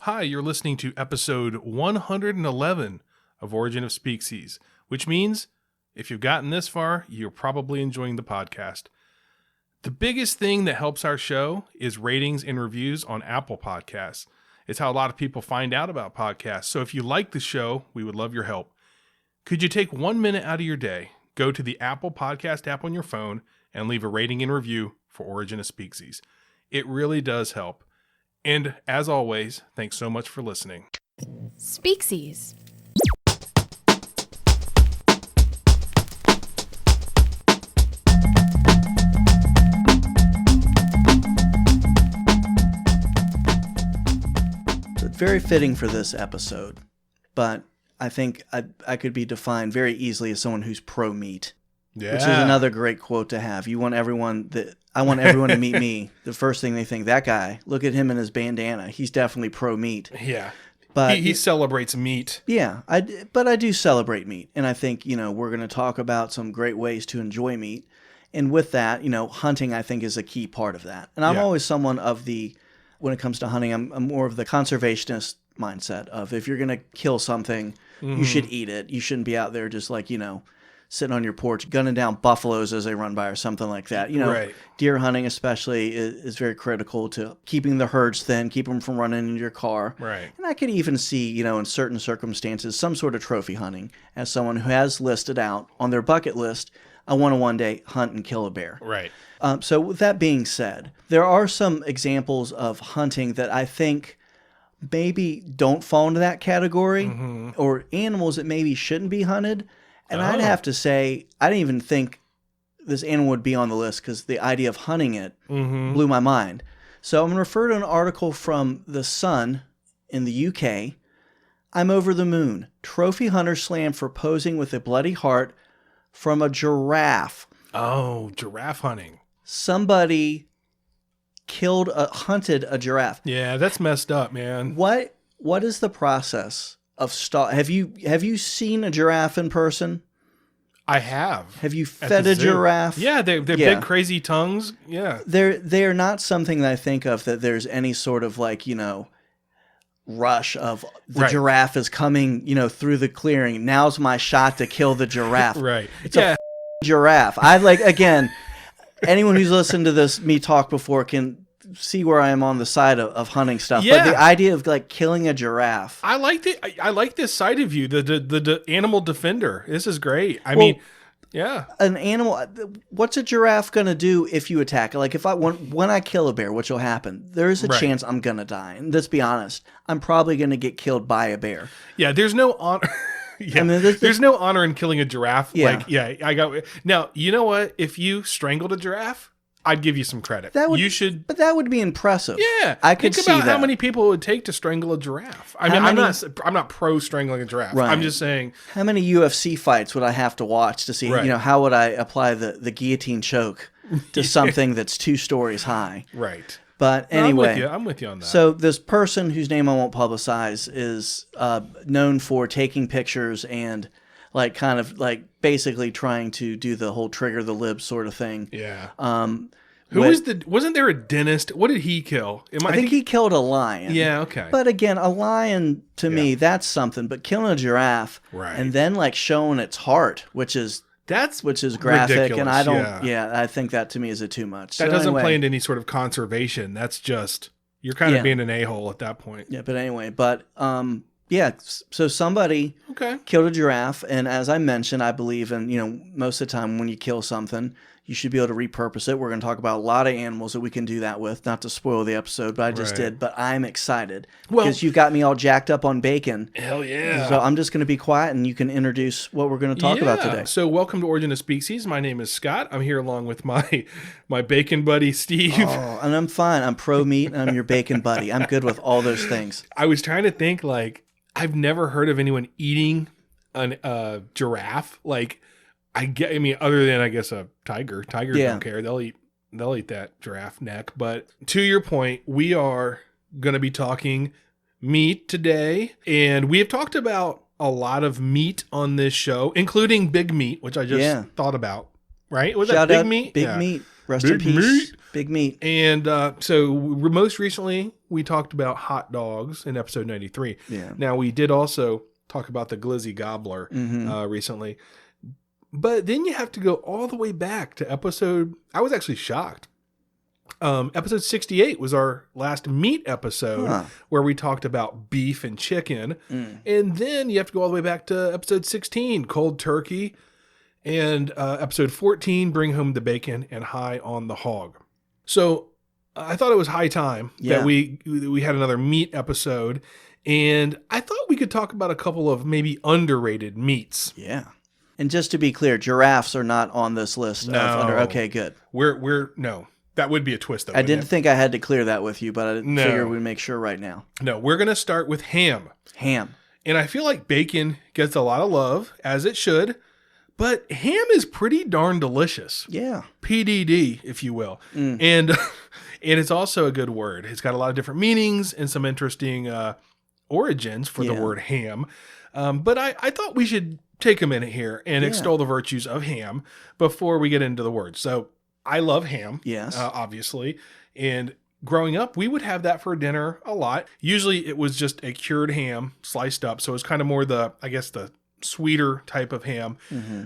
Hi, you're listening to episode 111 of Origin of Species, which means if you've gotten this far, you're probably enjoying the podcast. The biggest thing that helps our show is ratings and reviews on Apple Podcasts. It's how a lot of people find out about podcasts. So if you like the show, we would love your help. Could you take 1 minute out of your day, go to the Apple Podcast app on your phone, and leave a rating and review for Origin of Species? It really does help. And as always, thanks so much for listening. Species. It's very fitting for this episode, but I think I could be defined very easily as someone who's pro-meat. Yeah. Which is another great quote to have. I want everyone to meet me. The first thing they think, that guy, look at him in his bandana. He's definitely pro-meat. Yeah. But he celebrates meat. Yeah, but I do celebrate meat. And I think, we're going to talk about some great ways to enjoy meat. And with that, hunting, I think, is a key part of that. And I'm always someone when it comes to hunting, I'm more of the conservationist mindset of if you're going to kill something, you should eat it. You shouldn't be out there just sitting on your porch, gunning down buffaloes as they run by or something like that. Right. Deer hunting especially is very critical to keeping the herds thin, keep them from running into your car. Right. And I could even see, in certain circumstances, some sort of trophy hunting as someone who has listed out on their bucket list, I want to one day hunt and kill a bear. Right. So with that being said, there are some examples of hunting that I think maybe don't fall into that category or animals that maybe shouldn't be hunted. And I'd have to say, I didn't even think this animal would be on the list because the idea of hunting it blew my mind. So I'm going to refer to an article from The Sun in the UK. I'm over the moon. Trophy hunter slammed for posing with a bloody heart from a giraffe. Oh, giraffe hunting. Somebody hunted a giraffe. Yeah, that's messed up, man. What is the process of have you seen a giraffe in person? I have. Have you fed a giraffe? Yeah, they're big crazy tongues. Yeah. They are not something that I think of that there's any sort of rush of the giraffe is coming, through the clearing. Now's my shot to kill the giraffe. Right. It's a giraffe. Again, anyone who's listened to me talk before can see where I am on the side of hunting stuff. Yeah. But the idea of killing a giraffe. I like this side of you, the animal defender. This is great. I mean, yeah. An animal, what's a giraffe going to do if you attack it? Like when I kill a bear, which will happen, there's a chance I'm going to die. And let's be honest, I'm probably going to get killed by a bear. Yeah, there's no honor. Yeah, I mean, there's no honor in killing a giraffe. Yeah. Now, you know what? If you strangled a giraffe, I'd give you some credit. But that would be impressive. Yeah, I could think see about that. how many people it would take to strangle a giraffe. I mean, I'm not pro strangling a giraffe. Right. I'm just saying. How many UFC fights would I have to watch to see? How would I apply the guillotine choke to something that's 2 stories high? Right. But anyway, I'm with you on that. So this person whose name I won't publicize is known for taking pictures and basically trying to do the whole trigger the libs sort of thing. Yeah. Wasn't there a dentist? What did he kill? I think he killed a lion. Yeah, okay. But again, a lion to me, that's something. But killing a giraffe and then showing its heart, which is graphic, ridiculous, and I don't. I think that to me is too much. That doesn't play into any sort of conservation. That's just you're kind of being an a-hole at that point. Yeah, but anyway, so somebody killed a giraffe, and as I mentioned, I believe in, most of the time when you kill something, you should be able to repurpose it. We're going to talk about a lot of animals that we can do that with, not to spoil the episode, but I just did. But I'm excited because you've got me all jacked up on bacon. Hell yeah. So I'm just going to be quiet, and you can introduce what we're going to talk about today. So welcome to Origin of Species. My name is Scott. I'm here along with my bacon buddy, Steve. Oh, and I'm fine. I'm pro-meat, and I'm your bacon buddy. I'm good with all those things. I was trying to think, I've never heard of anyone eating a giraffe. Other than I guess a tiger. Tigers don't care. They'll eat that giraffe neck. But to your point, we are going to be talking meat today, and we have talked about a lot of meat on this show, including big meat, which I just thought about. Right? Was that big meat? Big meat. Rest in peace. Big meat. And so most recently, we talked about hot dogs in episode 93. Yeah. Now, we did also talk about the glizzy gobbler recently. But then you have to go all the way back to episode... I was actually shocked. Episode 68 was our last meat episode where we talked about beef and chicken. And then you have to go all the way back to episode 16, cold turkey. And episode 14, bring home the bacon, and high on the hog. So I thought it was high time that we had another meat episode. And I thought we could talk about a couple of maybe underrated meats. Yeah. And just to be clear, giraffes are not on this list. Okay, good. No. That would be a twist, though. I didn't think I had to clear that with you, but I figured we'd make sure right now. No, we're going to start with ham. Ham. And I feel like bacon gets a lot of love, as it should, but ham is pretty darn delicious. Yeah. PDD, if you will. And it's also a good word. It's got a lot of different meanings and some interesting origins for the word ham. But I thought we should take a minute here and extol the virtues of ham before we get into the word. So I love ham, obviously. And growing up, we would have that for dinner a lot. Usually it was just a cured ham sliced up. So it was kind of more the sweeter type of ham.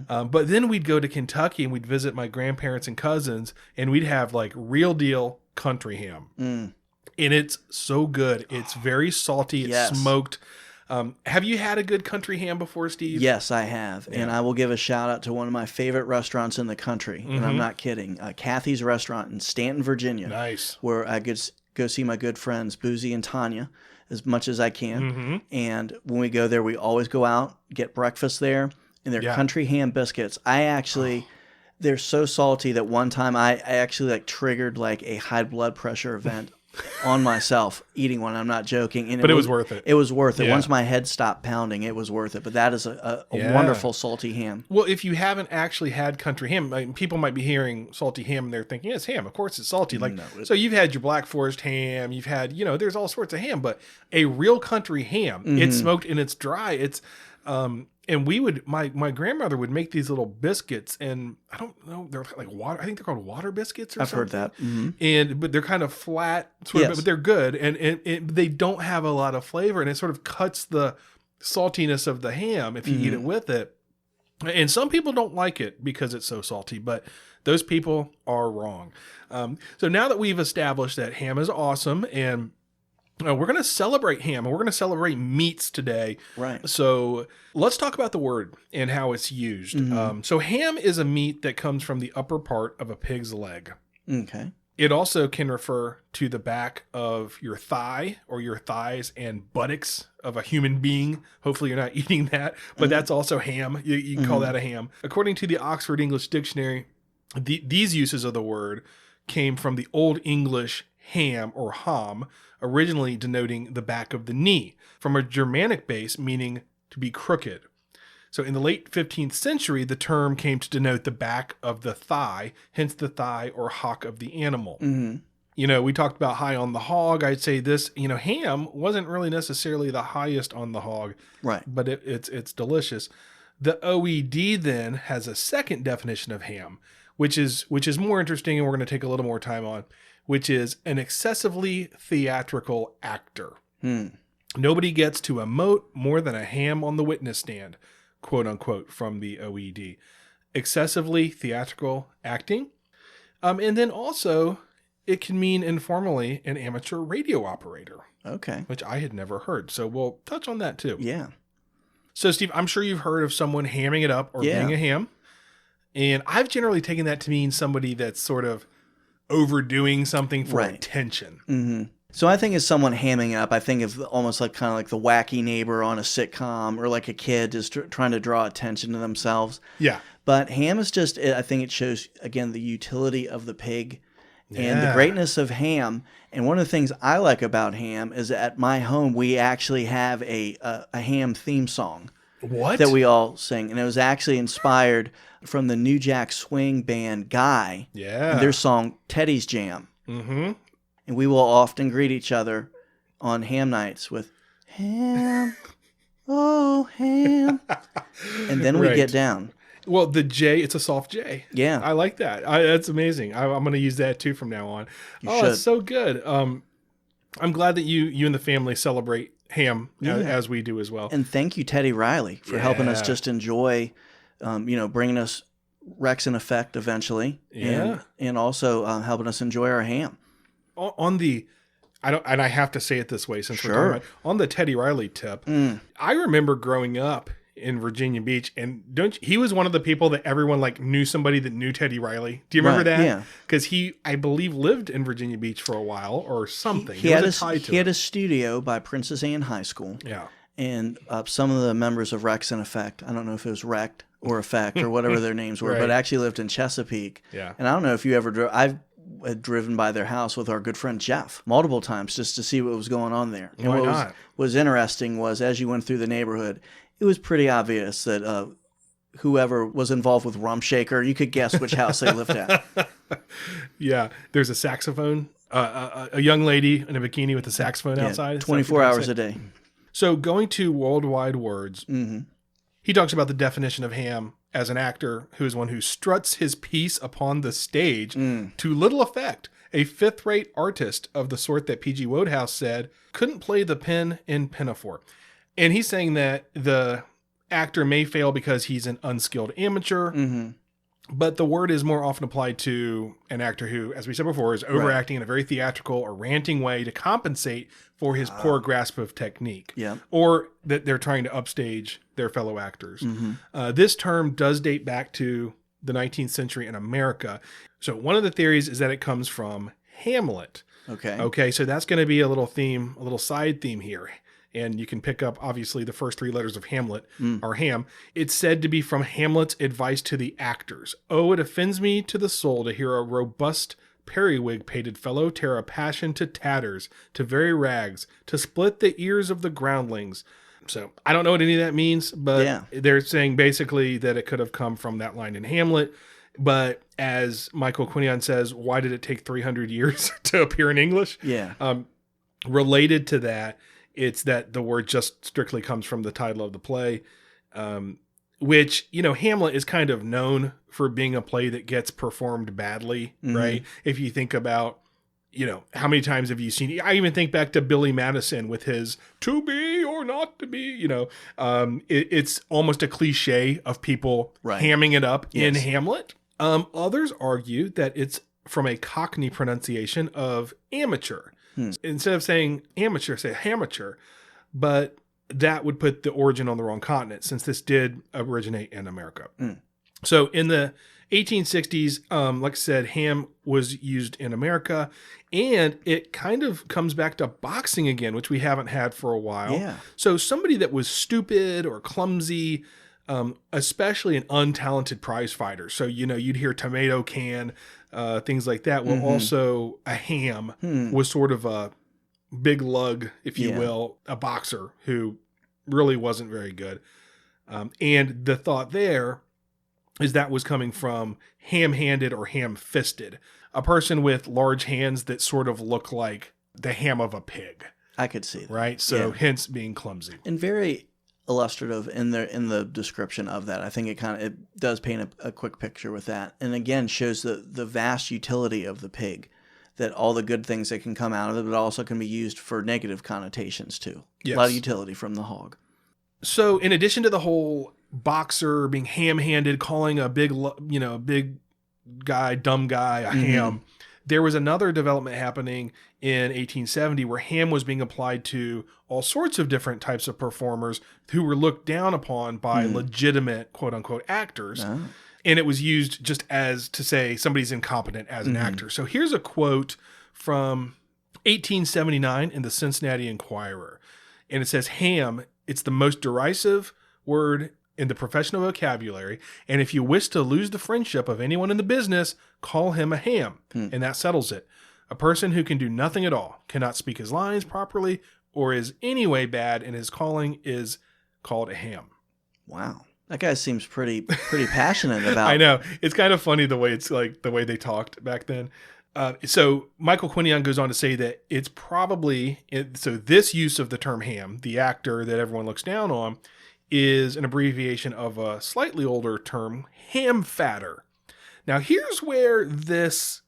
But then we'd go to Kentucky and we'd visit my grandparents and cousins, and we'd have like real deal country ham. And it's so good. It's very salty. It's smoked. Have you had a good country ham before, Steve? Yes, I have. Yeah. And I will give a shout out to one of my favorite restaurants in the country. And I'm not kidding. Kathy's Restaurant in Stanton, Virginia. Nice. Where I go see my good friends, Boozy and Tanya, as much as I can. And when we go there, we always go out, get breakfast there. And their country ham biscuits, they're so salty that one time I actually triggered a high blood pressure event on myself eating one. I'm not joking. And but it was worth it. It was worth it. Once my head stopped pounding, it was worth it. But that is a wonderful salty ham. Well, if you haven't actually had country ham, people might be hearing salty ham and they're thinking, it's ham. Of course it's salty. So you've had your Black Forest ham. You've had, there's all sorts of ham. But a real country ham, it's smoked and it's dry. It's... and we would, my grandmother would make these little biscuits, and I don't know, they're like water. I think they're called water biscuits or something. I've heard that. But they're kind of flat, but they're good, and they don't have a lot of flavor, and it sort of cuts the saltiness of the ham if you eat it with it. And some people don't like it because it's so salty, but those people are wrong. So now that we've established that ham is awesome, and we're going to celebrate ham, and we're going to celebrate meats today. Right. So let's talk about the word and how it's used. So ham is a meat that comes from the upper part of a pig's leg. Okay. It also can refer to the back of your thigh or your thighs and buttocks of a human being. Hopefully you're not eating that, but that's also ham. You can call that a ham. According to the Oxford English Dictionary, these uses of the word came from the Old English ham or ham, originally denoting the back of the knee, from a Germanic base meaning to be crooked. So in the late 15th century, the term came to denote the back of the thigh, hence the thigh or hock of the animal. We talked about high on the hog. I'd say this, ham wasn't really necessarily the highest on the hog, right? But it's delicious. The OED then has a second definition of ham, which is more interesting, and we're going to take a little more time on, which is an excessively theatrical actor. Nobody gets to emote more than a ham on the witness stand, quote unquote, from the OED. Excessively theatrical acting. And then also, it can mean informally an amateur radio operator. Okay. Which I had never heard. So we'll touch on that too. Yeah. So, Steve, I'm sure you've heard of someone hamming it up or being a ham. And I've generally taken that to mean somebody that's sort of overdoing something for attention. So I think as someone hamming up, I think of almost kind of like the wacky neighbor on a sitcom, or like a kid just trying to draw attention to themselves. Yeah. But ham is just, I think it shows, again, the utility of the pig and the greatness of ham. And one of the things I like about ham is at my home, we actually have a ham theme song. What? That we all sing. And it was actually inspired from the New Jack Swing band Guy. Yeah. And their song, Teddy's Jam. And we will often greet each other on ham nights with ham, oh, ham. And then we get down. Well, the J, it's a soft J. Yeah. I like that. That's amazing. I'm going to use that too from now on. You should. It's so good. I'm glad that you and the family celebrate ham Yeah. as we do as well. And thank you, Teddy Riley, for helping us just enjoy, bringing us Rex in Effect eventually. Yeah. And also helping us enjoy our ham. On the, I have to say it this way since we're Sure. talking about, on the Teddy Riley tip, I remember growing up in Virginia Beach, and he was one of the people that everyone like knew somebody that knew Teddy Riley. Do you remember Right, that? yeah. Because he, I believe, lived in Virginia Beach for a while or something. He There had was a tie to he had it. a studio by Princess Anne High School. Yeah. And some of the members of Rex in Effect, I don't know if it was Rect or Effect or whatever their names were, Right. but actually lived in Chesapeake. Yeah. And I don't know if you ever drove. I've driven by their house with our good friend Jeff multiple times just to see what was going on there. And Why what not? was interesting was as you went through the neighborhood, it was pretty obvious that whoever was involved with Rump Shaker, you could guess which house they lived at. Yeah. There's a saxophone, a young lady in a bikini with a saxophone outside. 24 hours a day. So going to Worldwide Words, Mm-hmm. he talks about the definition of ham as an actor who is one who struts his piece upon the stage to little effect. A fifth-rate artist of the sort that P.G. Wodehouse said couldn't play the pen in Pinafore. And he's saying that the actor may fail because he's an unskilled amateur, but the word is more often applied to an actor who, as we said before, is overacting in a very theatrical or ranting way to compensate for his poor grasp of technique, or that they're trying to upstage their fellow actors. This term does date back to the 19th century in America. So one of the theories is that it comes from Hamlet. Okay, so that's going to be a little theme, a little side theme here. And you can pick up, obviously, the first three letters of Hamlet are ham. It's said to be from Hamlet's advice to the actors. Oh, it offends me to the soul to hear a robust periwig-pated fellow tear a passion to tatters, to very rags, to split the ears of the groundlings. So I don't know what any of that means, but they're saying basically that it could have come from that line in Hamlet. But as Michael Quinion says, why did it take 300 years to appear in English? Related to that, it's that the word just strictly comes from the title of the play, which, Hamlet is kind of known for being a play that gets performed badly, right? If you think about, how many times have you seen, I even think back to Billy Madison with his to be or not to be, it's almost a cliche of people hamming it up in Hamlet. Others argue that it's from a Cockney pronunciation of amateur. Instead of saying amateur, say amateur, but that would put the origin on the wrong continent since this did originate in America. So in the 1860s, like I said, ham was used in America, and it kind of comes back to boxing again, which we haven't had for a while. So somebody that was stupid or clumsy, especially an untalented prize fighter. So, you'd hear tomato can, things like that. Well, also a ham was sort of a big lug, if you will, a boxer who really wasn't very good. And the thought there is that was coming from ham-handed or ham-fisted, a person with large hands that sort of look like the ham of a pig. I could see that. Right? So hence being clumsy. And very illustrative in the description of that. I think it does paint a quick picture with that. And again, shows the vast utility of the pig, that all the good things that can come out of it, but also can be used for negative connotations too. A lot of utility from the hog. So in addition to the whole boxer being ham-handed, calling a big guy, dumb guy, a ham, there was another development happening in 1870 where ham was being applied to all sorts of different types of performers who were looked down upon by legitimate quote-unquote actors. And it was used just as to say somebody's incompetent as an actor. So here's a quote from 1879 in the Cincinnati Enquirer. And it says, ham, it's the most derisive word in the professional vocabulary, and if you wish to lose the friendship of anyone in the business, call him a ham, and that settles it. A person who can do nothing at all, cannot speak his lines properly, or is anyway bad in his calling is called a ham. Wow. That guy seems pretty passionate about. I know. It's kind of funny the way it's like the way they talked back then. So Michael Quinion goes on to say that it's probably, so this use of the term ham, the actor that everyone looks down on, is an abbreviation of a slightly older term, ham fatter. Now here's where this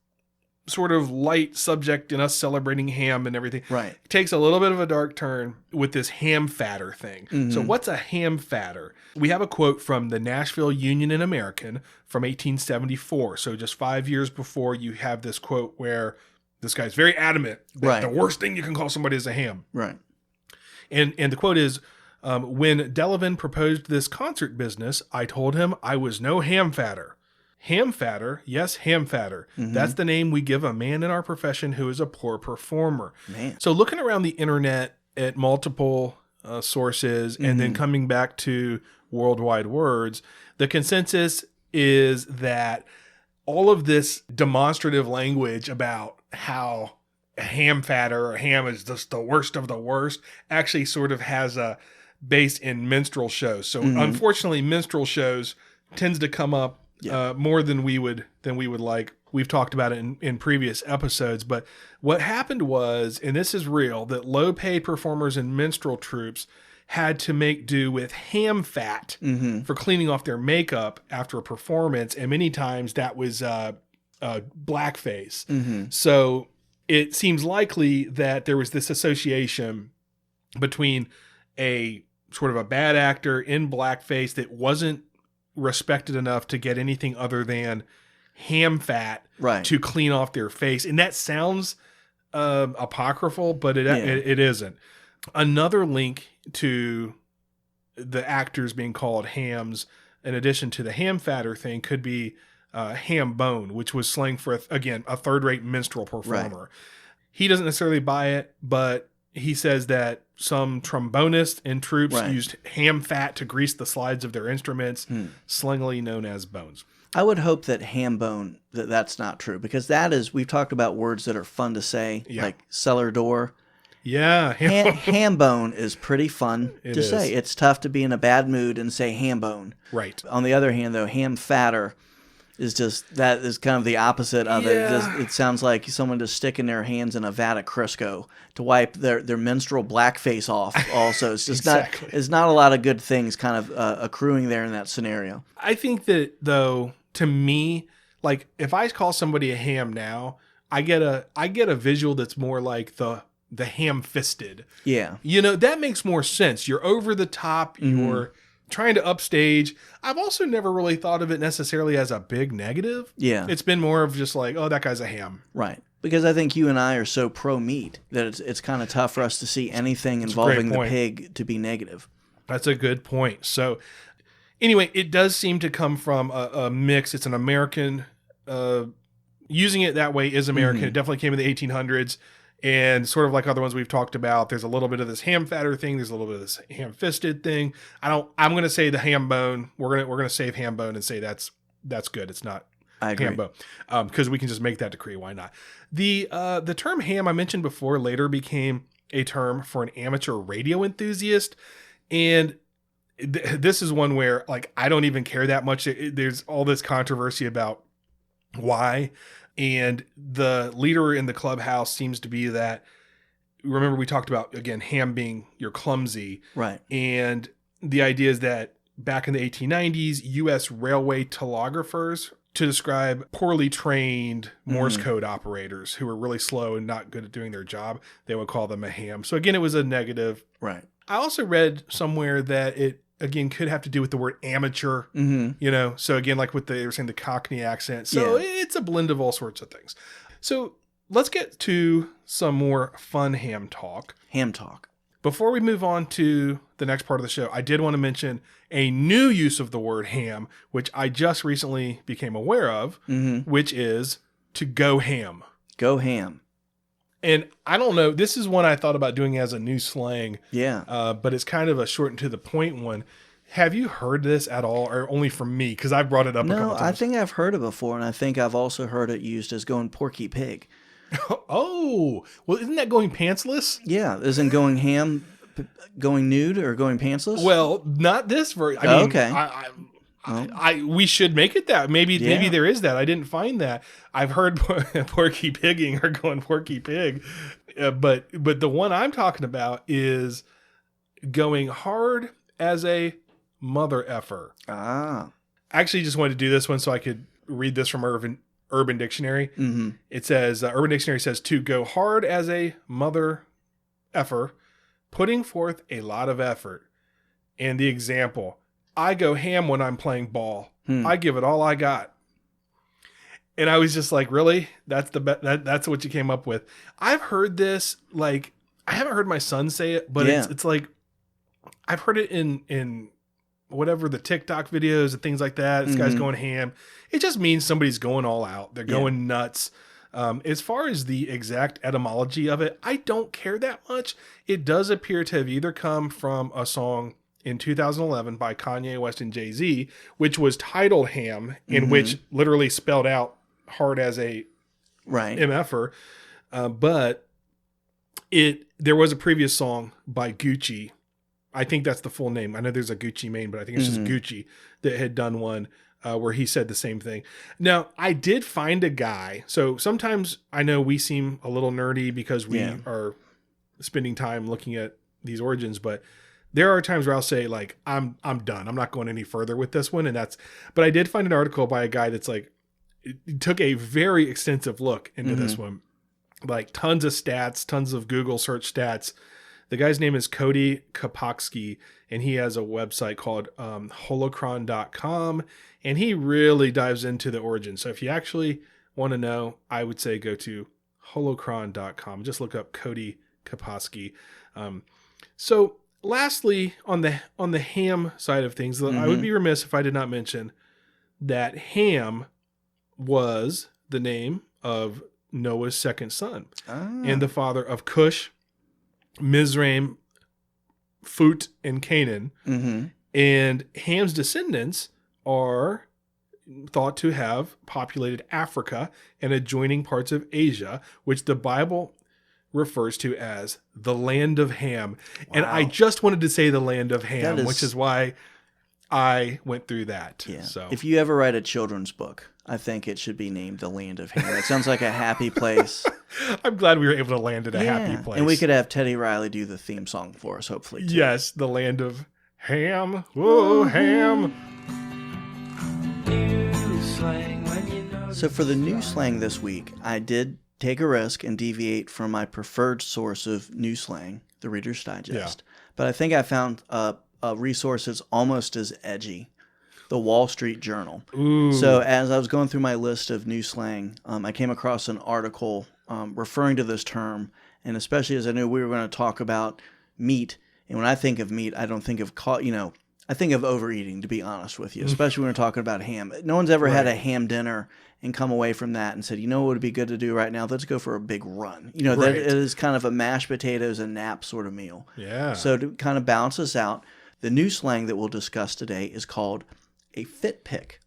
sort of light subject in us celebrating ham and everything. Right. It takes a little bit of a dark turn with this ham fatter thing. So what's a ham fatter? We have a quote from the Nashville Union and American from 1874. So just 5 years before, you have this quote where this guy's very adamant that the worst thing you can call somebody is a ham. Right. And the quote is, when Delavan proposed this concert business, I told him I was no ham fatter. Ham fatter, yes, ham fatter. That's the name we give a man in our profession who is a poor performer. Man. So looking around the internet at multiple sources and then coming back to worldwide words, the consensus is that all of this demonstrative language about how a ham fatter or ham is just the worst of the worst actually sort of has a base in minstrel shows. So unfortunately, minstrel shows tends to come up more than we would like. We've talked about it in previous episodes, but what happened was, and this is real, that low-paid performers in minstrel troupes had to make do with ham fat for cleaning off their makeup after a performance, and many times that was blackface. So it seems likely that there was this association between a sort of a bad actor in blackface that wasn't respected enough to get anything other than ham fat to clean off their face. And that sounds apocryphal, but it isn't. Another link to the actors being called hams, in addition to the ham fatter thing, could be ham bone, which was slang for, again, a third-rate minstrel performer. He doesn't necessarily buy it, but he says that some trombonists in troops used ham fat to grease the slides of their instruments, slangily known as bones. I would hope that ham bone, that's not true, because that is, we've talked about words that are fun to say, like cellar door. Yeah. Ham bone is pretty fun to say. It's tough to be in a bad mood and say ham bone. Right. On the other hand, though, ham fatter is just, that is kind of the opposite of it. It sounds like someone just sticking their hands in a vat of Crisco to wipe their menstrual blackface off. Also, it's just it's not a lot of good things kind of accruing there in that scenario. I think that, though, to me, like if I call somebody a ham now, I get a visual that's more like the ham-fisted. Yeah. You know, that makes more sense. You're over the top. You're trying to upstage. I've also never really thought of it necessarily as a big negative. Yeah. It's been more of just like, oh, that guy's a ham. Right. Because I think you and I are so pro-meat that it's kind of tough for us to see anything involving the pig to be negative. That's a good point. So anyway, it does seem to come from a mix. It's an American, using it that way is American. It definitely came in the 1800s. And sort of like other ones we've talked about, there's a little bit of this ham fatter thing. There's a little bit of this ham fisted thing. I'm going to say the ham bone. We're going to save ham bone and say that's good. It's not ham bone, because we can just make that decree. Why not? The term ham I mentioned before later became a term for an amateur radio enthusiast, and this is one where like I don't even care that much. There's all this controversy about why. And the leader in the clubhouse seems to be that, remember we talked about, again, ham being you're clumsy. Right. And the idea is that back in the 1890s, U.S. railway telegraphers, to describe poorly trained Morse code operators who were really slow and not good at doing their job, they would call them a ham. So again, it was a negative. Right. I also read somewhere that it, again, could have to do with the word amateur, you know? So again, like with they were saying the Cockney accent. So it's a blend of all sorts of things. So let's get to some more fun ham talk. Ham talk. Before we move on to the next part of the show, I did want to mention a new use of the word ham, which I just recently became aware of, which is to go ham. Go ham. And I don't know, this is one I thought about doing as a new slang. Yeah. But it's kind of a short and to the point one. Have you heard this at all, or only from me? Because I've brought it up a couple times. No, I think I've heard it before, and I think I've also heard it used as going porky pig. Oh, well, isn't that going pantsless? Yeah, isn't going ham going nude or going pantsless? Well, not this version. I mean, okay. We should make it that. Maybe there is that. I didn't find that. I've heard porky pigging or going porky pig, but the one I'm talking about is going hard as a mother effer. Ah. I actually just wanted to do this one so I could read this from Urban Dictionary. Mm-hmm. It says, Urban Dictionary says, to go hard as a mother effer, putting forth a lot of effort. And the example, I go ham when I'm playing ball. I give it all I got. And I was just like, really? That's that's what you came up with. I've heard this, like, I haven't heard my son say it, but it's like, I've heard it in whatever the TikTok videos and things like that. This guy's going ham. It just means somebody's going all out. They're going nuts. As far as the exact etymology of it, I don't care that much. It does appear to have either come from a song in 2011 by Kanye West and Jay-Z, which was titled Ham, in which literally spelled out hard as a MFer. But there was a previous song by Gucci. I think that's the full name. I know there's a Gucci Mane, but I think it's just Gucci that had done one where he said the same thing. Now, I did find a guy. So sometimes I know we seem a little nerdy because we are spending time looking at these origins, but there are times where I'll say, like, I'm done. I'm not going any further with this one. But I did find an article by a guy that's like, it took a very extensive look into this one. Like tons of stats, tons of Google search stats. The guy's name is Cody Kapoksky, and he has a website called holocron.com, and he really dives into the origin. So if you actually want to know, I would say go to holocron.com. Just look up Cody Kapoksky. So lastly, on the ham side of things, I would be remiss if I did not mention that Ham was the name of Noah's second son and the father of Cush, Mizraim, Phut, and Canaan. And Ham's descendants are thought to have populated Africa and adjoining parts of Asia, which the Bible refers to as the land of Ham. Wow. And I just wanted to say the land of Ham, which is why I went through that. Yeah. So if you ever write a children's book, I think it should be named The Land of Ham. It sounds like a happy place. I'm glad we were able to land at a happy place. And we could have Teddy Riley do the theme song for us, hopefully, too. Yes, the land of Ham. Whoa, Ham. So for the new slang this week, I did take a risk and deviate from my preferred source of new slang, the Reader's Digest. Yeah. But I think I found a resource that's almost as edgy, the Wall Street Journal. Ooh. So as I was going through my list of new slang, I came across an article referring to this term, and especially as I knew we were going to talk about meat. And when I think of meat, I don't think of, I think of overeating, to be honest with you, especially when we're talking about ham. No one's ever had a ham dinner and come away from that and said, you know what would be good to do right now? Let's go for a big run. You know, that is kind of a mashed potatoes and nap sort of meal. Yeah. So to kind of balance this out, the new slang that we'll discuss today is called a fit pick.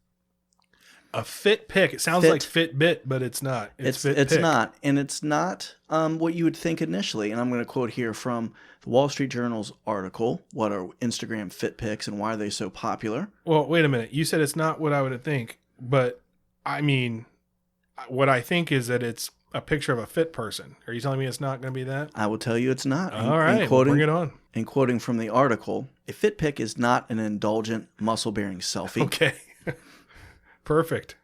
A fit pick. It sounds like Fitbit, but it's not. It's not. And it's not what you would think initially. And I'm going to quote here from the Wall Street Journal's article, what are Instagram fit pics and why are they so popular? Well, wait a minute. You said it's not what I would think, but I mean, what I think is that it's a picture of a fit person. Are you telling me it's not going to be that? I will tell you it's not. All right, bring it on. And quoting from the article, a fit pic is not an indulgent, muscle-bearing selfie. Okay. Perfect.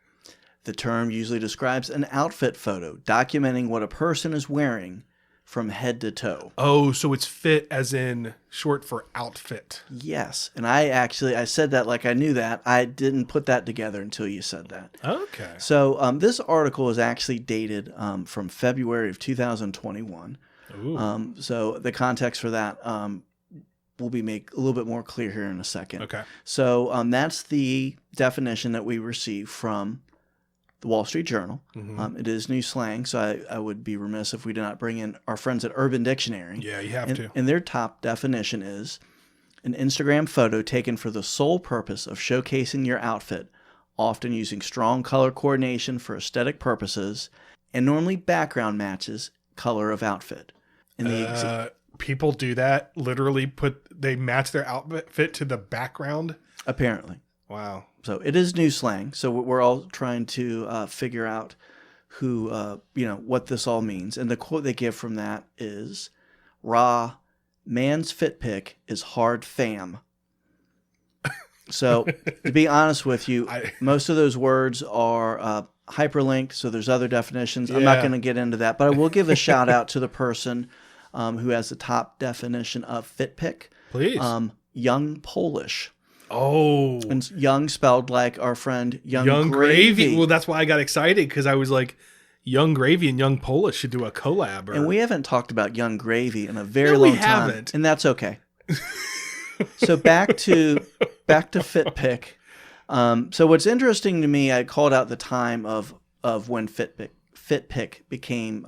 The term usually describes an outfit photo, documenting what a person is wearing from head to toe. Oh, so it's fit as in short for outfit. Yes. And I said that like I knew that. I didn't put that together until you said that. Okay. So this article is actually dated from February of 2021. Ooh. So the context for that will be made a little bit more clear here in a second. Okay. So that's the definition that we received from the Wall Street Journal. Mm-hmm. It is new slang, so I would be remiss if we did not bring in our friends at Urban Dictionary. Yeah, you have to. And their top definition is an Instagram photo taken for the sole purpose of showcasing your outfit, often using strong color coordination for aesthetic purposes, and normally background matches color of outfit. People do that, literally they match their outfit to the background? Apparently. Wow. So it is new slang. So we're all trying to figure out what this all means. And the quote they give from that is, "Raw, man's fit pick is hard fam." So to be honest with you, most of those words are hyperlinked, so there's other definitions. I'm not going to get into that, but I will give a shout out to the person who has the top definition of FitPic. Please. Young Polish. Oh. And young spelled like our friend Young Gravy. Well, that's why I got excited, because I was like, Young Gravy and Young Polish should do a collab. And we haven't talked about Young Gravy in a very long time. Haven't. And that's okay. So back to FitPic. So what's interesting to me, I called out the time of when FitPic became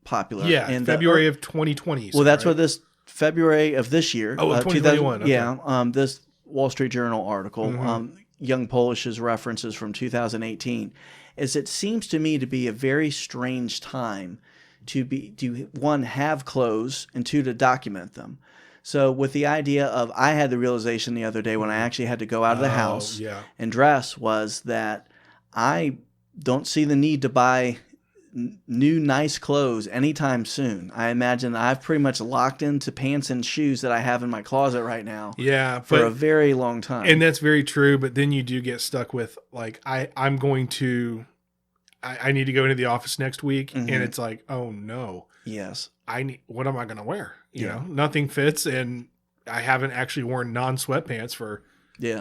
popular. Yeah, in February of 2020. Well, that's what this February of this year. Oh, 2021. Okay. Yeah. This Wall Street Journal article, Young Polish's references from 2018, is it seems to me to be a very strange time to one, have clothes, and two, to document them. So with the idea of, I had the realization the other day when I actually had to go out of the house and dress, was that I don't see the need to buy new nice clothes anytime soon. I imagine I've pretty much locked into pants and shoes that I have in my closet right now. Yeah, for a very long time. And that's very true. But then you do get stuck with, like, I need to go into the office next week, and it's like, oh no. Yes. What am I going to wear? You know, nothing fits, and I haven't actually worn non-sweatpants for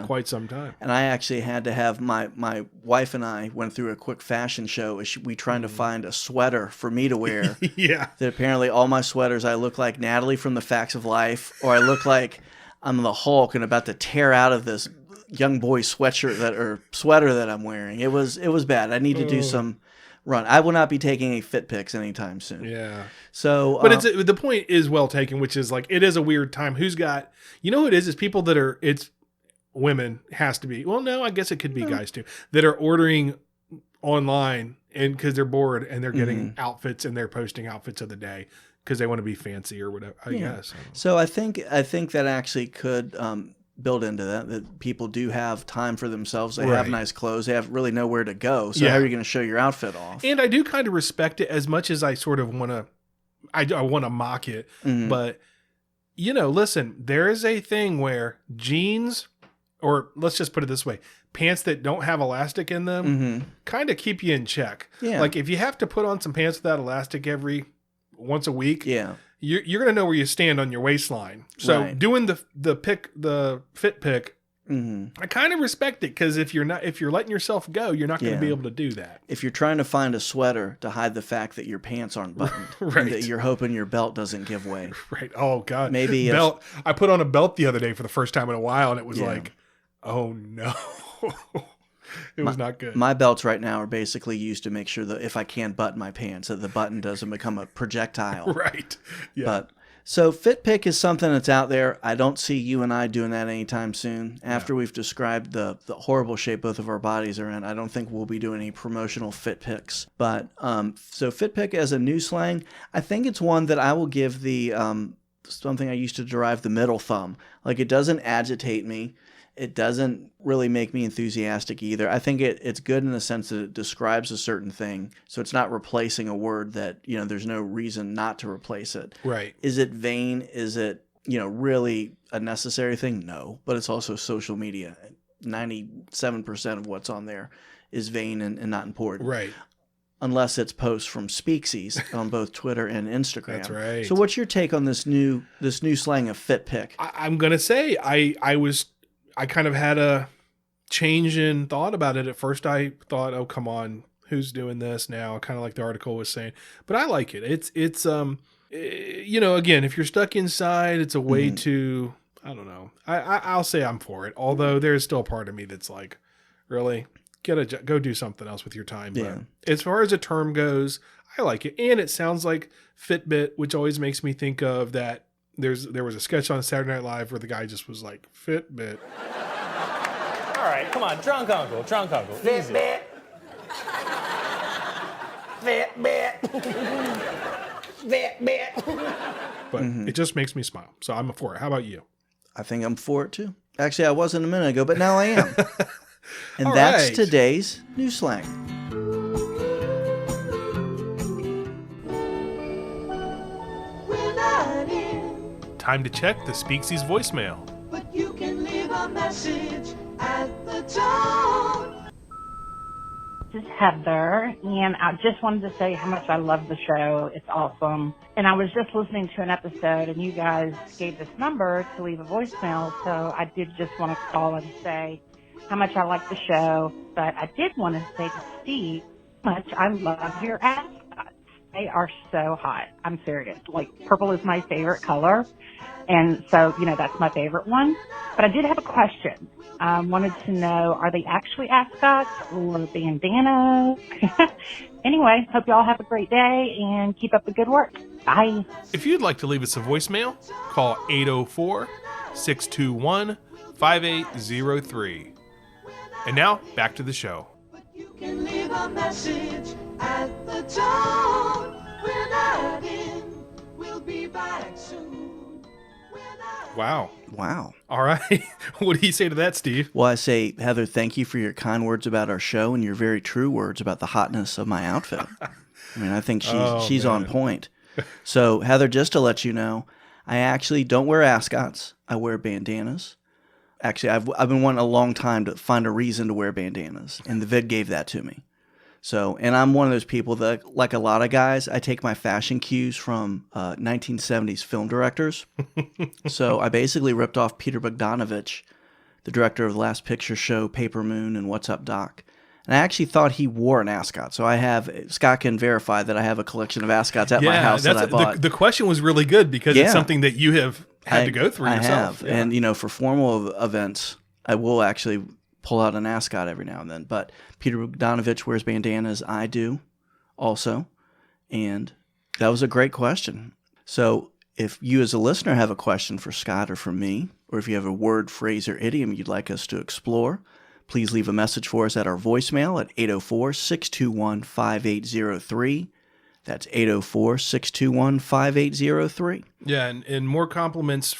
quite some time. And I actually had to have my wife and I went through a quick fashion show. We trying to find a sweater for me to wear. Yeah. That apparently all my sweaters, I look like Natalie from The Facts of Life, or I look like I'm the Hulk and about to tear out of this young boy sweater that I'm wearing. It was bad. I need to do some run. I will not be taking any fit pics anytime soon. Yeah. So, but the point is well taken, which is like, it is a weird time. Who's got, who it is people that are, it's women, has to be. Well, no, I guess it could be guys too, that are ordering online and because they're bored and they're getting outfits and they're posting outfits of the day because they want to be fancy or whatever, I guess. So I think that actually could, build into that people do have time for themselves. They have nice clothes. They have really nowhere to go. So how are you going to show your outfit off? And I do kind of respect it, as much as I sort of want to, I want to mock it. But, listen, there is a thing where jeans, or let's just put it this way, pants that don't have elastic in them kind of keep you in check. Yeah. Like if you have to put on some pants without elastic once a week, you're going to know where you stand on your waistline. So doing the fit pick, I kind of respect it, because if you're letting yourself go, you're not going to be able to do that. If you're trying to find a sweater to hide the fact that your pants aren't buttoned, and that you're hoping your belt doesn't give way. Right. Oh God. Maybe belt. I put on a belt the other day for the first time in a while, and it was like, oh no. It was not good. My belts right now are basically used to make sure that if I can't button my pants, that the button doesn't become a projectile. Right. Yeah. But so FitPic is something that's out there. I don't see you and I doing that anytime soon. After we've described the horrible shape both of our bodies are in, I don't think we'll be doing any promotional FitPics. But so FitPic as a new slang, I think it's one that I will give the something I used to derive the middle thumb. Like, it doesn't agitate me. It doesn't really make me enthusiastic either. I think it's good in the sense that it describes a certain thing. So it's not replacing a word that, there's no reason not to replace it. Right. Is it vain? Is it, really a necessary thing? No. But it's also social media. 97% of what's on there is vain and not important. Right. Unless it's posts from Species on both Twitter and Instagram. That's right. So what's your take on this new slang of FitPic? I'm going to say I kind of had a change in thought about it. At first I thought, oh, come on, who's doing this now? Kind of like the article was saying, but I like it. It's again, if you're stuck inside, it's a way to, I don't know. I'll say I'm for it. Although there's still a part of me that's like, really, go do something else with your time. Yeah. But as far as a term goes, I like it. And it sounds like Fitbit, which always makes me think of that. There was a sketch on Saturday Night Live where the guy just was like, Fitbit. All right, come on, drunk uncle, easy. Fitbit. But it just makes me smile. So I'm for it. How about you? I think I'm for it too. Actually, I wasn't a minute ago, but now I am. And All that's right. today's new slang. Time to check the Speaksies voicemail. But you can live a message at the tone. This is Heather, and I just wanted to say how much I love the show. It's awesome. And I was just listening to an episode, and you guys gave this number to leave a voicemail, so I did just want to call and say how much I like the show. But I did want to say to Steve how much I love your ascots. They are so hot. I'm serious. Like, purple is my favorite color, and so, that's my favorite one. But I did have a question. Wanted to know, are they actually ascots or bandanas? Anyway, hope y'all have a great day and keep up the good work. Bye. If you'd like to leave us a voicemail, call 804-621-5803. And now, back to the show. You can leave a message at the tone. We're not in. We'll be back soon. Wow. Wow. All right. What do you say to that, Steve? Well, I say, Heather, thank you for your kind words about our show and your very true words about the hotness of my outfit. I mean, I think she's on point. So, Heather, just to let you know, I actually don't wear ascots. I wear bandanas. Actually, I've been wanting a long time to find a reason to wear bandanas, and the vid gave that to me. So, and I'm one of those people that, like a lot of guys, I take my fashion cues from 1970s film directors. So I basically ripped off Peter Bogdanovich, the director of The Last Picture Show, Paper Moon, and What's Up, Doc. And I actually thought he wore an ascot. So Scott can verify that I have a collection of ascots at my house that I bought. The question was really good because it's something that you have had to go through yourself. I have. And, for formal events, I will actually pull out an ascot every now and then. But Peter Bogdanovich wears bandanas. I do also. And that was a great question. So if you as a listener have a question for Scott or for me, or if you have a word, phrase, or idiom you'd like us to explore, please leave a message for us at our voicemail at 804-621-5803. That's 804-621-5803. Yeah, and more compliments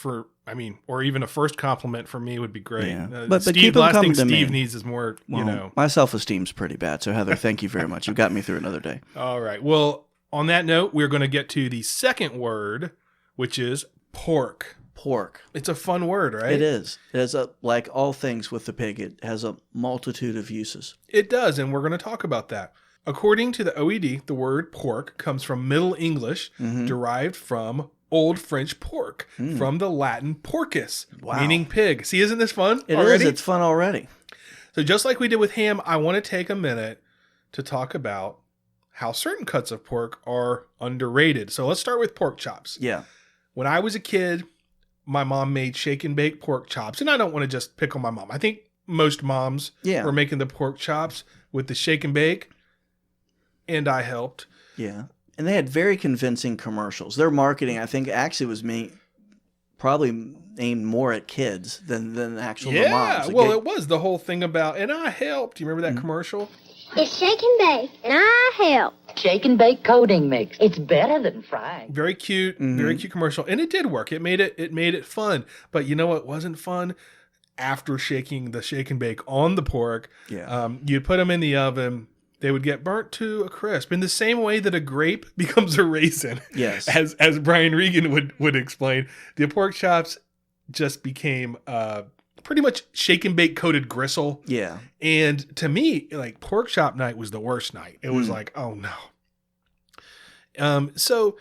or even a first compliment for me would be great. Yeah. But Steve, keep them last coming thing to Steve me. needs is more, My self-esteem's pretty bad. So, Heather, thank you very much. You've got me through another day. All right. Well, on that note, we're going to get to the second word, which is pork. Pork. It's a fun word, right? It is. It has like all things with the pig, it has a multitude of uses. It does, and we're going to talk about that. According to the OED, the word pork comes from Middle English, derived from Old French pork, from the Latin porcus, meaning pig. See, isn't this fun already? It's fun already. So just like we did with ham, I want to take a minute to talk about how certain cuts of pork are underrated. So let's start with pork chops. Yeah. When I was a kid, my mom made shake and bake pork chops. And I don't want to just pick on my mom. I think most moms were making the pork chops with the shake and bake. And I helped. Yeah. And they had very convincing commercials. Their marketing, I think, actually was probably aimed more at kids than the actual moms. Yeah, well, it was the whole thing about, and I helped. Do you remember that commercial? It's shake and bake, and I help. Shake and bake coating mix. It's better than frying. Very cute, very cute commercial. And it did work. It made it fun. But you know what wasn't fun? After shaking the shake and bake on the pork, you'd put them in the oven. They would get burnt to a crisp in the same way that a grape becomes a raisin. Yes. As Brian Regan would explain, the pork chops just became pretty much shake and bake coated gristle. Yeah. And to me, like, pork chop night was the worst night. It was like, oh no. So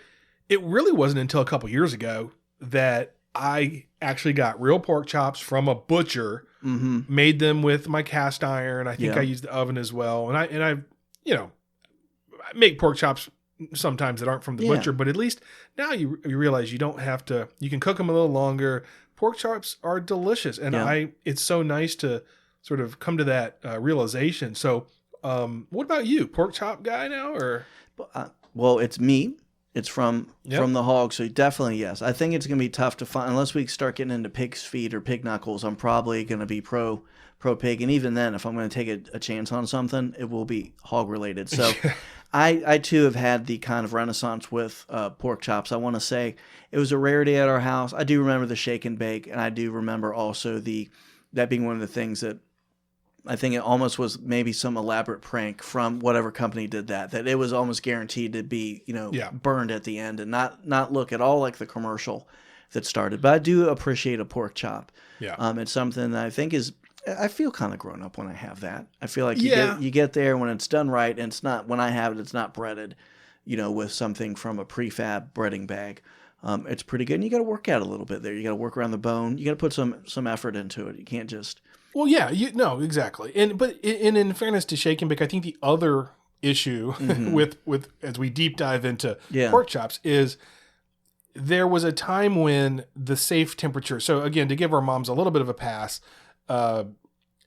it really wasn't until a couple years ago that I actually got real pork chops from a butcher, made them with my cast iron. I think I used the oven as well. And I I make pork chops sometimes that aren't from the butcher, but at least now you realize you don't have to, you can cook them a little longer. Pork chops are delicious. And it's so nice to sort of come to that realization. So what about you? Pork chop guy now, or? Well, it's meat. It's from the hog, so definitely yes. I think it's going to be tough to find unless we start getting into pig's feet or pig knuckles. I'm probably going to be pro pig, and even then, if I'm going to take a chance on something, it will be hog related. So, I too have had the kind of renaissance with pork chops. I want to say it was a rarity at our house. I do remember the shake and bake, and I do remember also that being one of the things that I think it almost was maybe some elaborate prank from whatever company did that it was almost guaranteed to be, burned at the end and not look at all like the commercial. that started. But I do appreciate a pork chop. Yeah. It's something that I think I feel kind of grown up when I have that. I feel like Yeah. you get there when it's done right, and it's not, when I have it, it's not breaded, with something from a prefab breading bag. It's pretty good, and you got to work at it a little bit there. You got to work around the bone. You got to put some effort into it. You can't just. Well, yeah, no, exactly. But in fairness to Shake and Bake, I think the other issue with as we deep dive into pork chops is there was a time when the safe temperature. So again, to give our moms a little bit of a pass,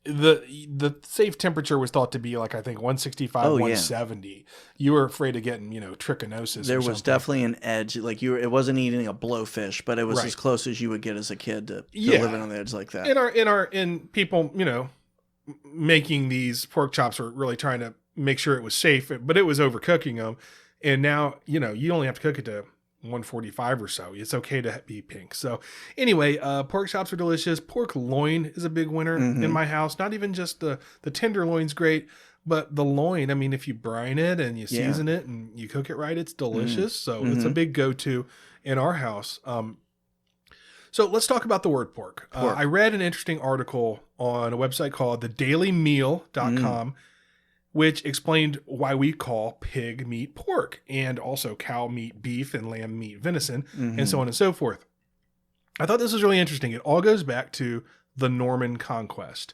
the safe temperature was thought to be like, I think 165, 170. You were afraid of getting, trichinosis. There was definitely an edge. Like it wasn't eating a blowfish, but it was Right. as close as you would get as a kid to living on the edge like that. In people, making these pork chops were really trying to make sure it was safe, but it was overcooking them. And now, you only have to cook it to 145 or so. It's okay to be pink. So anyway, pork chops are delicious. Pork loin is a big winner in my house. Not even just the tenderloin's great, but the loin. I mean, if you brine it and you season it and you cook it right, it's delicious. So it's a big go-to in our house. So let's talk about the word pork. I read an interesting article on a website called thedailymeal.com, which explained why we call pig meat pork, and also cow meat beef and lamb meat venison, and so on and so forth. I thought this was really interesting. It all goes back to the Norman Conquest.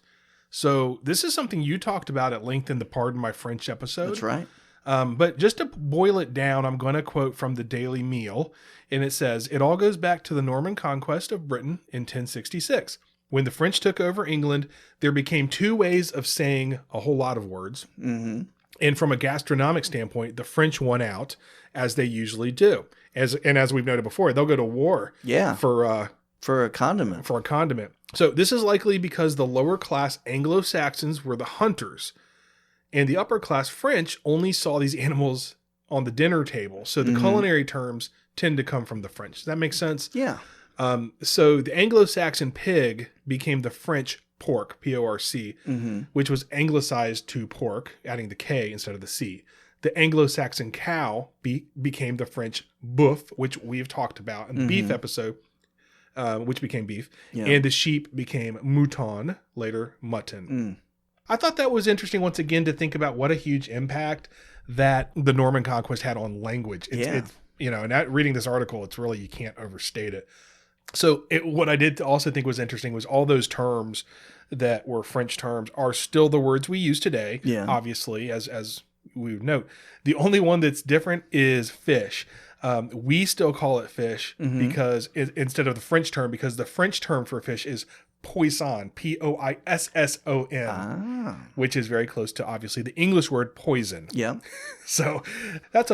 So this is something you talked about at length in the Pardon My French episode. That's right. But just to boil it down, I'm going to quote from the Daily Meal, and it says, "It all goes back to the Norman Conquest of Britain in 1066. When the French took over England, there became two ways of saying a whole lot of words. And from a gastronomic standpoint, the French won out, as they usually do. As we've noted before, they'll go to war for a condiment. For a condiment. So this is likely because the lower class Anglo-Saxons were the hunters, and the upper class French only saw these animals on the dinner table. So the culinary terms tend to come from the French. Does that make sense? Yeah. So the Anglo-Saxon pig became the French porc, P-O-R-C, which was anglicized to pork, adding the K instead of the C. The Anglo-Saxon cow became the French boeuf, which we've talked about in the beef episode, which became beef. Yeah. And the sheep became mouton, later mutton. I thought that was interesting, once again, to think about what a huge impact that the Norman Conquest had on language. It's and reading this article, it's really, you can't overstate it. So what I did also think was interesting was all those terms that were French terms are still the words we use today, obviously, as we would note. The only one that's different is fish. We still call it fish because instead of the French term, because the French term for fish is poisson, P-O-I-S-S-O-N, which is very close to, obviously, the English word poison. Yeah. So that's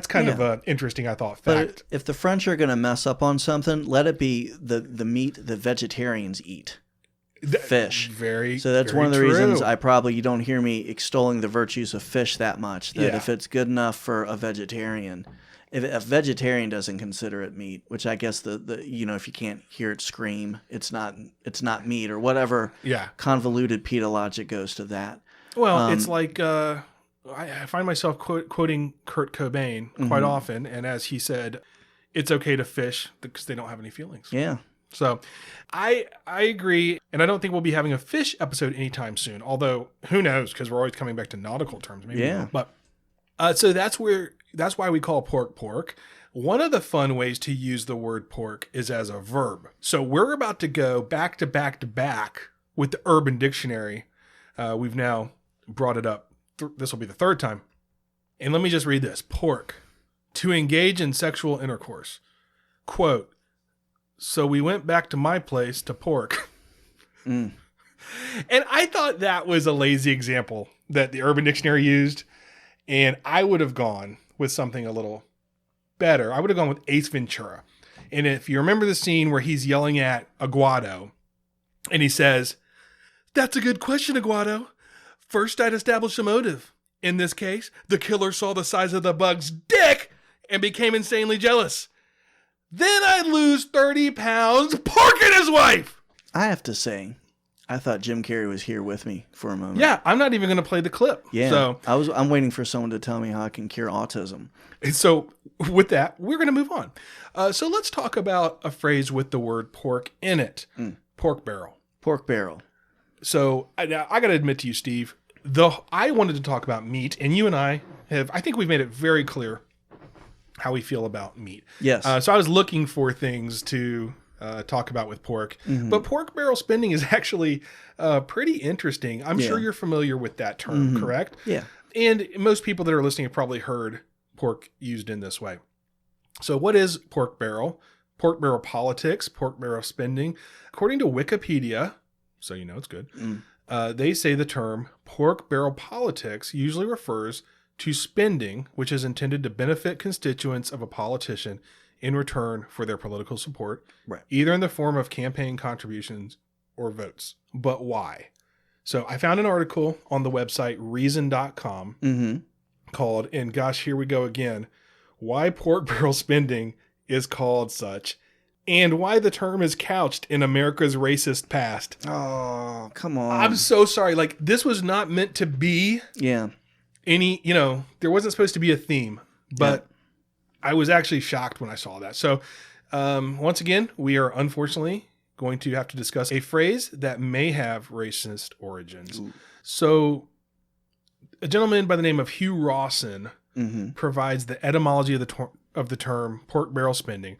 kind of an interesting, I thought, fact. But if the French are going to mess up on something, let it be the meat that vegetarians eat. Fish. So that's one of the reasons you don't hear me extolling the virtues of fish that much. That if it's good enough for a vegetarian, if a vegetarian doesn't consider it meat, which I guess if you can't hear it scream, it's not meat or whatever. Yeah. Convoluted PETA logic goes to that. Well, it's like I find myself quoting Kurt Cobain quite often, and as he said, it's okay to fish because they don't have any feelings. Yeah. So I agree, and I don't think we'll be having a fish episode anytime soon, although who knows, because we're always coming back to nautical terms. Maybe but so that's why we call pork. One of the fun ways to use the word pork is as a verb. So we're about to go back to back to back with the Urban Dictionary. We've now brought it up. This will be the third time. And let me just read this. Pork, to engage in sexual intercourse. Quote, "So we went back to my place to pork." And I thought that was a lazy example that the Urban Dictionary used. And I would have gone with something a little better. I would have gone with Ace Ventura. And if you remember the scene where he's yelling at Aguado and he says, "That's a good question, Aguado. First, I'd establish a motive. In this case, the killer saw the size of the bug's dick and became insanely jealous. Then I'd lose 30 pounds porking his wife." I have to say, I thought Jim Carrey was here with me for a moment. Yeah, I'm not even going to play the clip. Yeah. So I'm waiting for someone to tell me how I can cure autism. So with that, we're going to move on. So let's talk about a phrase with the word pork in it. Pork barrel. Pork barrel. So I got to admit to you, Steve, I wanted to talk about meat, and you and I think we've made it very clear how we feel about meat. Yes. So I was looking for things to talk about with pork, but pork barrel spending is actually pretty interesting. I'm sure you're familiar with that term, correct? Yeah. And most people that are listening have probably heard pork used in this way. So what is pork barrel? Pork barrel politics, pork barrel spending. According to Wikipedia, so you know it's good, they say the term pork barrel politics usually refers to spending which is intended to benefit constituents of a politician in return for their political support, either in the form of campaign contributions or votes. But why? So I found an article on the website reason.com called, and gosh, here we go again, Why Pork Barrel Spending is Called Such, and why the term is couched in America's racist past. Oh, come on. I'm so sorry. Like, this was not meant to be any, there wasn't supposed to be a theme, but I was actually shocked when I saw that. So once again, we are unfortunately going to have to discuss a phrase that may have racist origins. Ooh. So a gentleman by the name of Hugh Rawson provides the etymology of the term pork barrel spending.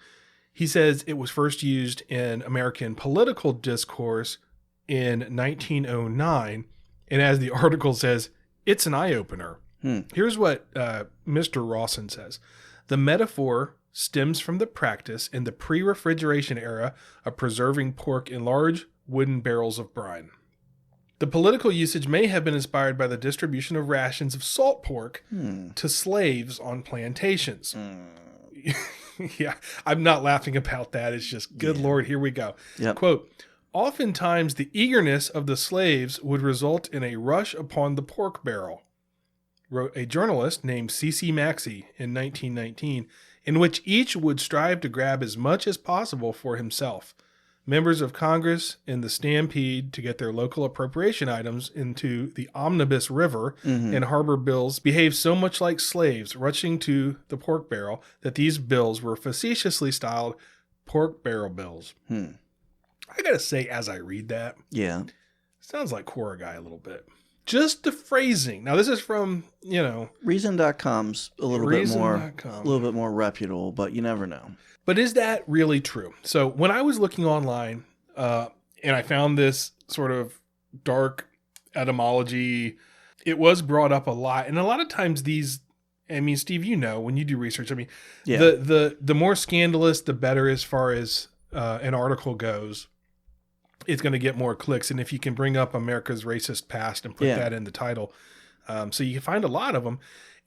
He says it was first used in American political discourse in 1909. And as the article says, it's an eye-opener. Here's what Mr. Rawson says. The metaphor stems from the practice in the pre-refrigeration era of preserving pork in large wooden barrels of brine. The political usage may have been inspired by the distribution of rations of salt pork to slaves on plantations. Yeah, I'm not laughing about that. It's just, good Lord, here we go. Yep. Quote, oftentimes the eagerness of the slaves would result in a rush upon the pork barrel, wrote a journalist named C.C. Maxey in 1919, in which each would strive to grab as much as possible for himself. Members of Congress in the stampede to get their local appropriation items into the omnibus river and harbor bills behaved so much like slaves rushing to the pork barrel that these bills were facetiously styled pork barrel bills. I gotta say, as I read that, sounds like Quora Guy a little bit. Just the phrasing. Now, this is from, Reason.com's a little bit more reputable, but you never know. But is that really true? So when I was looking online and I found this sort of dark etymology, it was brought up a lot. And a lot of times these, Steve, when you do research, the more scandalous, the better as far as an article goes. It's going to get more clicks. And if you can bring up America's racist past and put that in the title, so you can find a lot of them.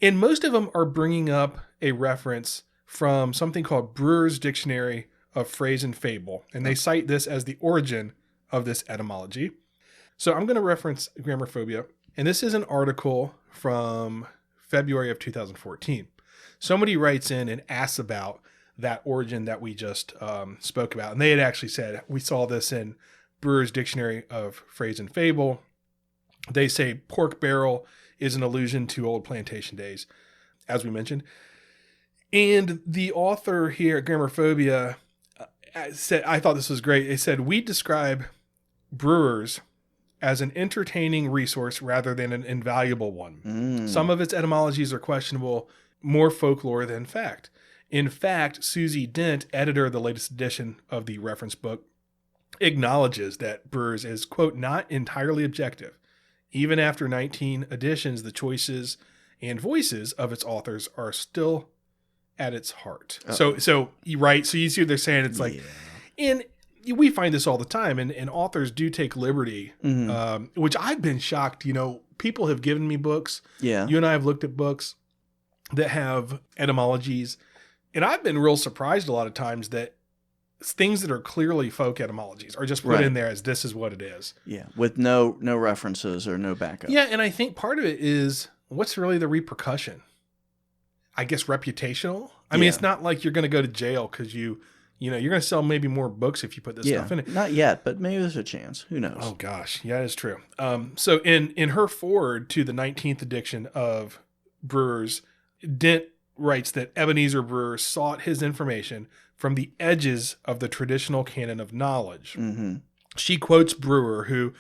And most of them are bringing up a reference from something called Brewer's Dictionary of Phrase and Fable. And they cite this as the origin of this etymology. So I'm going to reference Grammarphobia. And this is an article from February of 2014. Somebody writes in and asks about that origin that we just spoke about. And they had actually said, we saw this in Brewer's Dictionary of Phrase and Fable. They say pork barrel is an allusion to old plantation days, as we mentioned. And the author here, Grammarphobia, said, I thought this was great. It said, we describe brewers as an entertaining resource rather than an invaluable one. Some of its etymologies are questionable, more folklore than fact. In fact, Susie Dent, editor of the latest edition of the reference book, acknowledges that Brewers is, quote, not entirely objective. Even after 19 editions, the choices and voices of its authors are still at its heart. So you right. So you see what they're saying. It's like, and we find this all the time, and authors do take liberty, which I've been shocked. People have given me books. Yeah. You and I have looked at books that have etymologies, and I've been real surprised a lot of times that things that are clearly folk etymologies are just put in there as this is what it is. Yeah. With no references or no backup. Yeah. And I think part of it is what's really the repercussion? I guess reputational. I mean, it's not like you're going to go to jail because you You know, you're going to sell maybe more books if you put this stuff in it. Not yet, but maybe there's a chance. Who knows? Oh gosh, yeah, it's true. So in her foreword to the 19th edition of Brewer's, Dent writes that Ebenezer Brewer sought his information from the edges of the traditional canon of knowledge. Mm-hmm. She quotes Brewer, who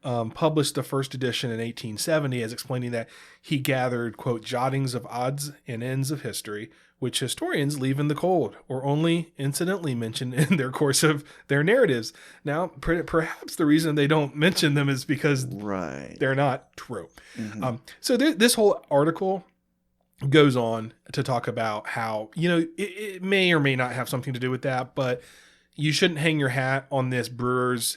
published the first edition in 1870, as explaining that he gathered, quote, jottings of odds and ends of history, which historians leave in the cold or only incidentally mention in their course of their narratives. Now, perhaps the reason they don't mention them is because they're not true. Mm-hmm. So this whole article goes on to talk about how, you know, it may or may not have something to do with that, but you shouldn't hang your hat on this Brewer's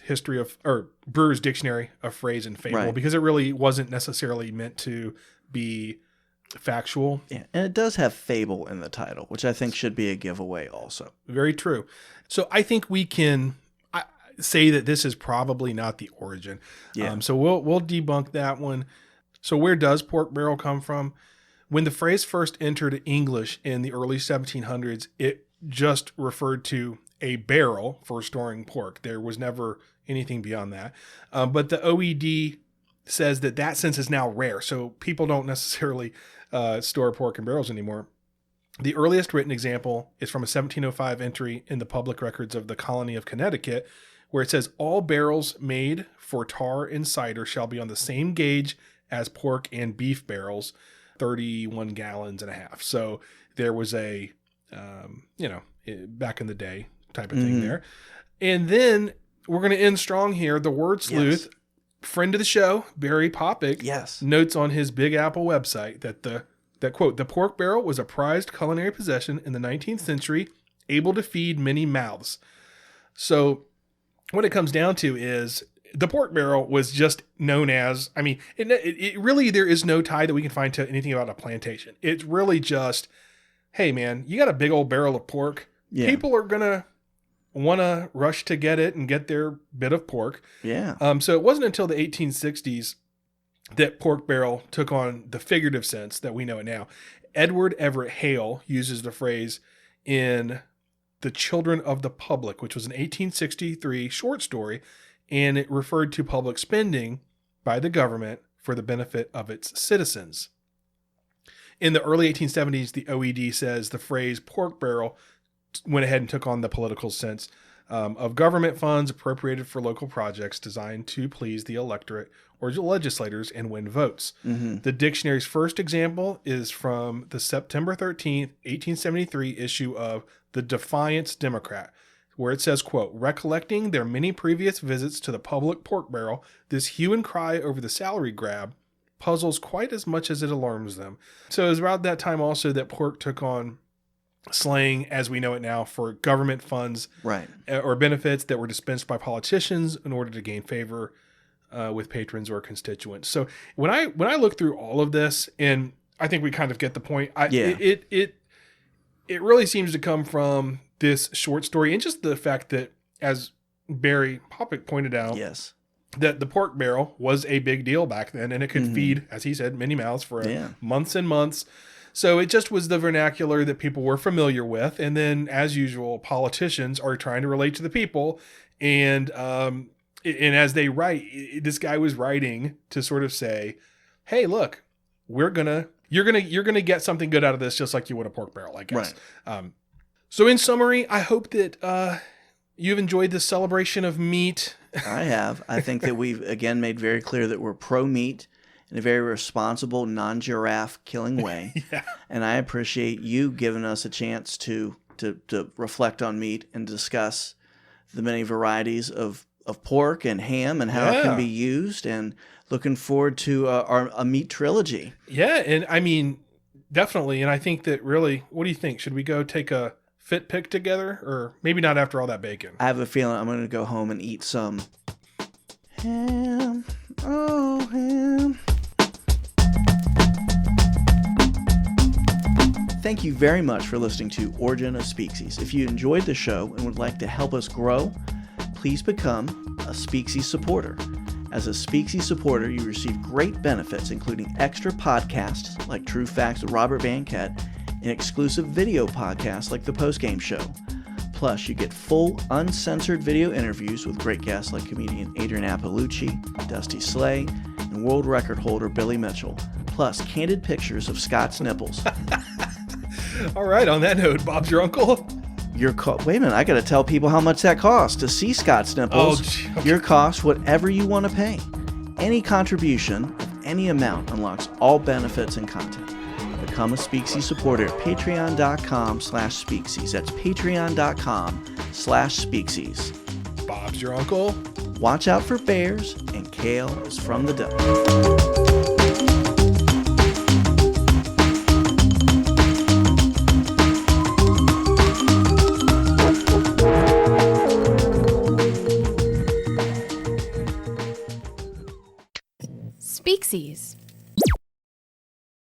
Brewer's Dictionary of Phrase and Fable, because it really wasn't necessarily meant to be factual. Yeah, and it does have fable in the title, which I think should be a giveaway also. Very true. So I think we can say that this is probably not the origin. Yeah. So we'll debunk that one. So where does pork barrel come from? When the phrase first entered English in the early 1700s, it just referred to a barrel for storing pork. There was never anything beyond that. But the OED says that sense is now rare. So people don't necessarily store pork in barrels anymore. The earliest written example is from a 1705 entry in the public records of the colony of Connecticut, where it says all barrels made for tar and cider shall be on the same gauge as pork and beef barrels, 31 gallons and a half. So there was a, back in the day type of thing there. And then we're going to end strong here. The word sleuth, friend of the show, Barry Popick, notes on his Big Apple website that quote, the pork barrel was a prized culinary possession in the 19th century, able to feed many mouths. So what it comes down to is the pork barrel was just known as, I mean, it really, there is no tie that we can find to anything about a plantation. It's really just, hey man, you got a big old barrel of pork. Yeah. People are going to want to rush to get it and get their bit of pork. Yeah. So it wasn't until the 1860s that pork barrel took on the figurative sense that we know it now. Edward Everett Hale uses the phrase in The Children of the Public, which was an 1863 short story, and it referred to public spending by the government for the benefit of its citizens. In the early 1870s, the OED says the phrase pork barrel went ahead and took on the political sense of government funds appropriated for local projects designed to please the electorate or legislators and win votes. Mm-hmm. The dictionary's first example is from the September 13th, 1873 issue of The Defiance Democrat, where it says, quote, recollecting their many previous visits to the public pork barrel, this hue and cry over the salary grab puzzles quite as much as it alarms them. So it was around that time also that pork took on slang as we know it now for government funds or benefits that were dispensed by politicians in order to gain favor with patrons or constituents. So when I look through all of this, and I think we kind of get the point, it really seems to come from this short story and just the fact that, as Barry Popick pointed out, that the pork barrel was a big deal back then, and it could feed, as he said, many mouths for months and months. So it just was the vernacular that people were familiar with. And then, as usual, politicians are trying to relate to the people. And as they write, this guy was writing to sort of say, hey, look, you're gonna get something good out of this, just like you would a pork barrel, I guess. Right. So in summary, I hope that you've enjoyed this celebration of meat. I have. I think that we've, again, made very clear that we're pro-meat in a very responsible, non-giraffe killing way. And I appreciate you giving us a chance to reflect on meat and discuss the many varieties of pork and ham and how it can be used, and looking forward to a meat trilogy. Yeah, and I mean, definitely. And I think that really, what do you think? Should we go take a fit pick together, or maybe not after all that bacon? I have a feeling I'm going to go home and eat some ham. Oh, ham. Thank you very much for listening to Origin of Species. If you enjoyed the show and would like to help us grow, please become a Species Supporter. As a Species Supporter, you receive great benefits, including extra podcasts like True Facts with Robert Banquette and exclusive video podcasts like the Postgame Show. Plus, you get full, uncensored video interviews with great guests like comedian Adrian Appalucci, Dusty Slay, and world record holder Billy Mitchell. Plus, candid pictures of Scott's nipples. All right, on that note, Bob's your uncle? Wait a minute, I gotta tell people how much that costs to see Scott's nipples. Okay. Your cost, whatever you want to pay. Any contribution of any amount unlocks all benefits and content. Become a Species supporter at patreon.com/Species. That's patreon.com/Species. Bob's your uncle? Watch out for bears, and kale is from the devil. Species.